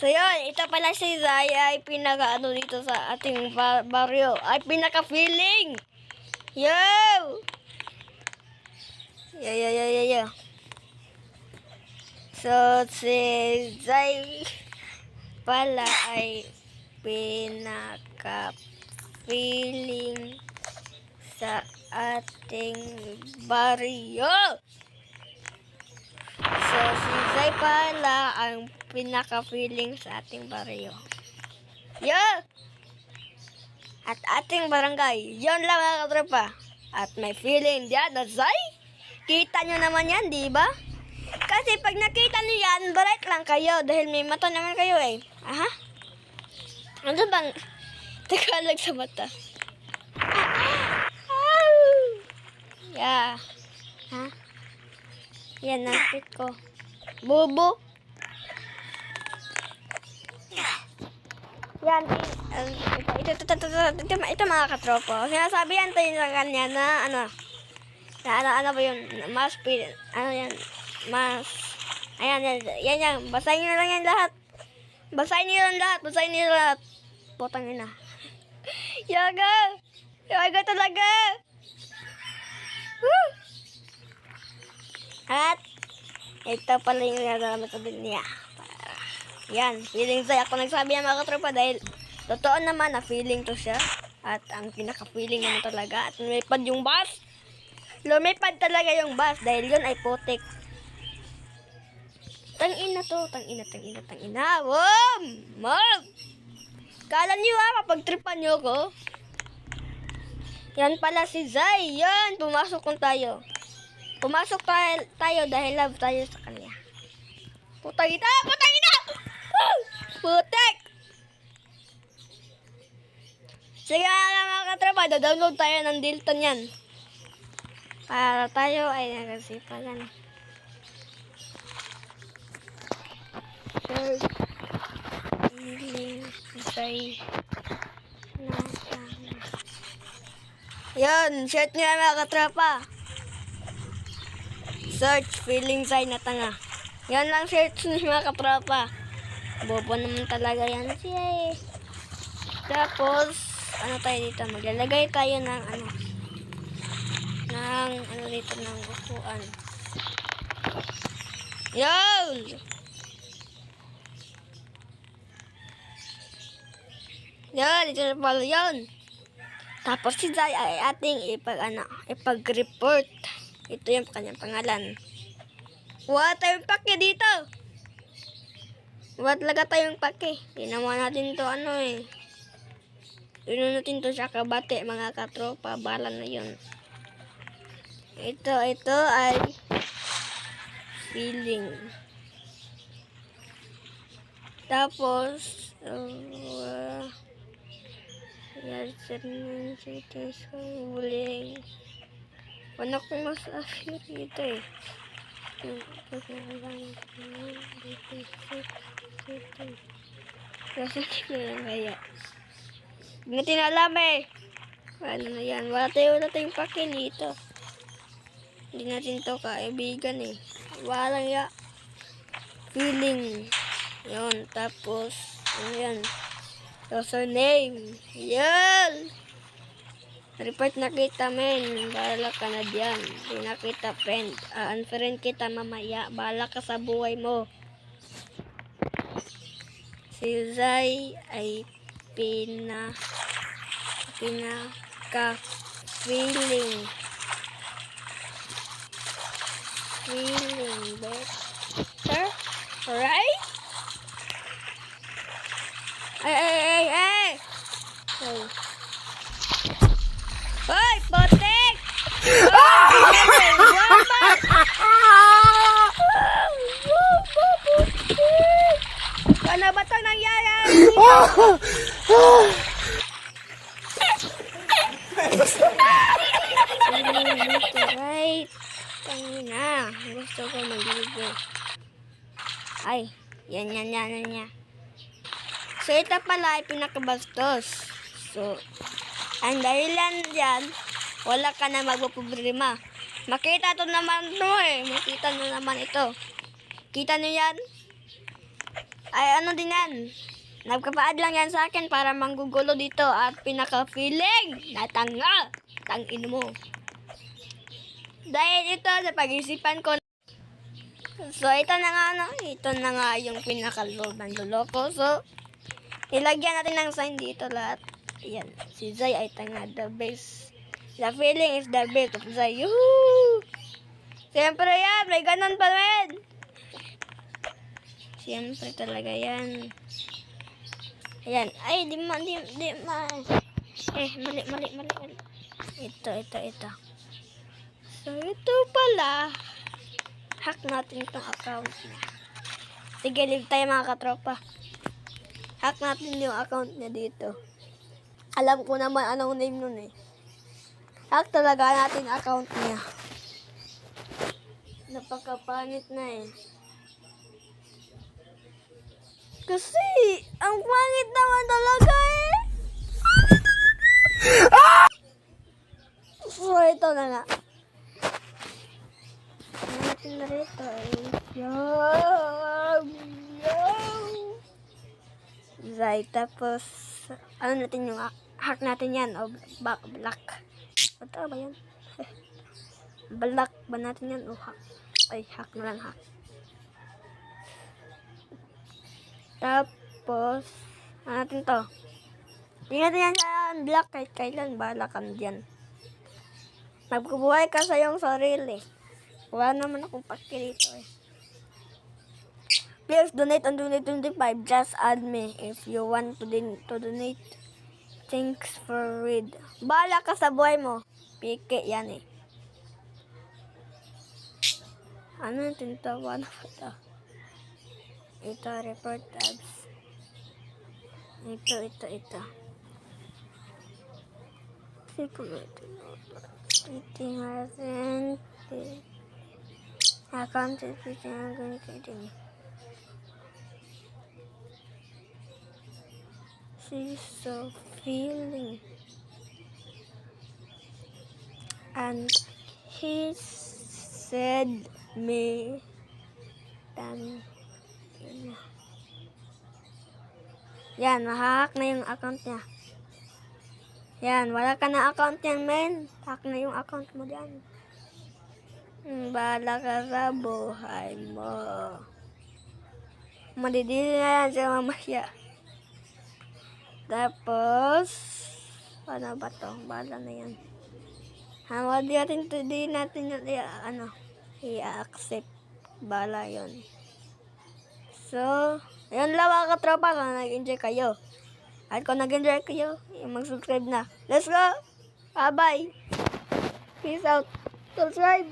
So yun, ito pala si Zay ay pinaka-ano dito sa ating baryo. Ay pinaka-feeling. Yo! Yo. So si Zay pala ay pinaka-feeling sa ating baryo. So, si Zay pala ang pinaka-feeling sa ating baryo. Yeah! At ating barangay. Yun lang mga katropa. At may feeling diyan na Zay. Kita nyo naman yan, di ba? Kasi pag nakita nyo yan, bright lang kayo. Dahil may mata naman kayo eh. Aha? Ano bang Tagalog sa mata? Yeah. Ha? Yan, nakit ko. Bobo. Yan. Ito mga katropo. Sinasabi yan tayo sa kanya na ano ba yun? Mas, ano yan? Mas, ayan. Basahin nyo lang yan lahat. Basahin nyo lahat. Putang ina. Yaga talaga. Woo! At ito pala yung nagagawa ko din niya. Yan, feeling Zay. Ako nagsabi yan mga katropa dahil totoo naman na feeling to siya. At ang pinaka-feeling naman talaga. At lumipad yung bus. Lumipad talaga yung bus dahil yun ay putik. Tangina to, tangina. Wow! Mom! Kala niyo mapagtripan niyo ko? Yan pala si Zay. Yan, pumasok kung tayo. Pumasok tayo dahil love tayo sa kanya. Putang ina! Putek! Sige nga mga katropa, download tayo ng Dilton yan. Para tayo ay nagasipagan. Search. Feeling Zay. Yan, search nyo mga katropa. Search, feeling Zay na tanga. Yan lang search nyo mga katropa. Bobo naman talaga yan siya eh. Tapos, ano tayo dito? Maglalagay tayo ng dito ng upuan. Yun! Yan, ito na pala yun. Tapos si Zay ay ating ipag-report. Ito yung kanyang pangalan. Wala tayong pake dito. Wala talaga tayong pake. Ginawa natin to Ginawa natin to sa kabate mga katropa. Bala na yun. Ito ay feeling. Tapos huling. Wala kong masabi dito eh. Kasi hindi na kaya. Hindi natin alam eh. Ano na yan. Wala tayong pake dito. Hindi natin to kaibigan eh. Wala lang ya. Feeling. Yun. Tapos, ano yan. Username. Yan. Report na kita men. Bala ka na diyan. Hindi na kita friend. Unfriend kita mamaya. Bala ka sa buhay mo. Si Zay ay pinaka-feeling better. Alright? Ay! Hoy, potek! Ano ba ito nangyayari? Right. Tangina. Gusto ko maligo. Ay, yan. So, ito pala ay pinakabastos. So, ang dahilan dyan, wala ka na magpuproblema. Makita to naman to eh. Makita nyo naman ito. Kita nyo yan? Ay, ano din yan. Nagpapaad lang yan sa akin para manggugulo dito at pinaka-feeling na tanga. Tangin mo. Dahil ito, sa pag-isipan ko. So, ito na nga, no? Ito na nga yung pinaka-loloko. So, ilagyan natin ng sign dito lahat. Ayan. Si Zay ay tanga. The best. The feeling is the best of Zay. Yuhuu! Siyempre yan. May ganun pa rin. Siyempre talaga yan. Ayan. Ay, di ma. Mali. Ito. So, ito pala. Hack natin itong account niya. Sige, leave tayo mga katropa. Hack natin yung account niya dito. Alam ko naman anong name nun eh. Hack talaga natin account niya. Napakapanit na eh. Kasi, ang pangit naman talaga eh. So, ito na nga. Natin na rito eh. Zay, tapos, ano natin yung hack natin yan, o black. Ito ba yan? Black ba natin yan, o hack? Ay, hack na lang, hack. Tapos, ano natin to? Tingnan natin yan sa black, kahit kailan, bahala ka dyan. Magbubuhay ka sa iyong sarili. Wala naman akong pake dito eh. Please donate on Donate 25. Just add me if you want to donate. Thanks for read. Bahala ka sa buhay mo. Pike yan eh. Ano yung tintawa na ba ito? Ito, report tabs. Ito. Security. Eating hasn't. Account is getting. She's so feeling. And he said me yan, mahahack na yung account niya. Yan, wala ka na account yan, men. Hack na yung account mo dyan. Bahala ka sa buhay mo. Madidili na yan siya mamaya. Tapos, ano ba to? Bahala na yan. Di natin yun, i-accept. Bahala yun. So, yun lang mga katropa. Kung nag-enjoy kayo. At kung nag-enjoy kayo, mag-subscribe na. Let's go! Bye-bye! Peace out! Subscribe!